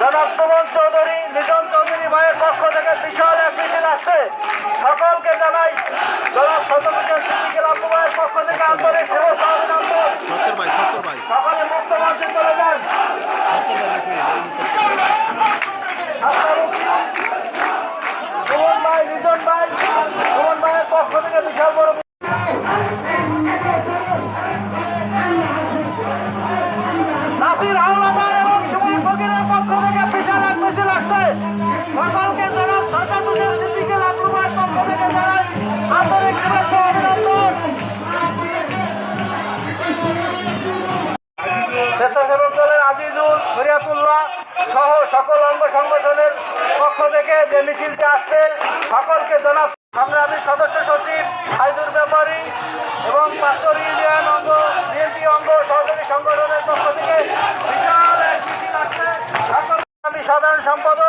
জনাব সুমন চৌধুরী, নিজন চৌধুরী ভাইয়ের পক্ষ থেকে বিশাল এক মিছিল আসছে। সকলকে জানাই জনাব সদরুদ্দিন সিদ্দিকী আব্বু ভাইয়ের পক্ষ থেকে আন্তরিক শুভেচ্ছা অভিনন্দন। সকলে মুক্ত মঞ্চে চলে যান। সুমন ভাই, নিজন ভাই, সুমন ভাইয়ের পক্ষ থেকে বিশাল বড় নাসির হাওলাদার এবং সুমন ফকিরের পক্ষ থেকে বিশাল এক মিছিল আসছে। সকলকে জনাব সদরুদ্দিন সিদ্দিকী আব্বু ভাইয়ের পক্ষ থেকে জানাই আন্তরিক শুভেচ্ছা অভিনন্দন। স্বেচ্ছাসেবক দলের আজিজুল, শরিয়াতুল্লাহ সহ সকল অঙ্গ সংগঠনের পক্ষ থেকে যে মিছিলটি আসছে, সকলকে জনাব সংগ্রামী সদস্য সচিব হাইদুর ব্যাপারী এবং পাঁচর ইউনিয়ন অঙ্গ বিএনপি অঙ্গ সহযোগী সংগঠনের পক্ষ থেকে বিশাল এক মিছিল আসছে। সকল সাধারণ সম্পাদক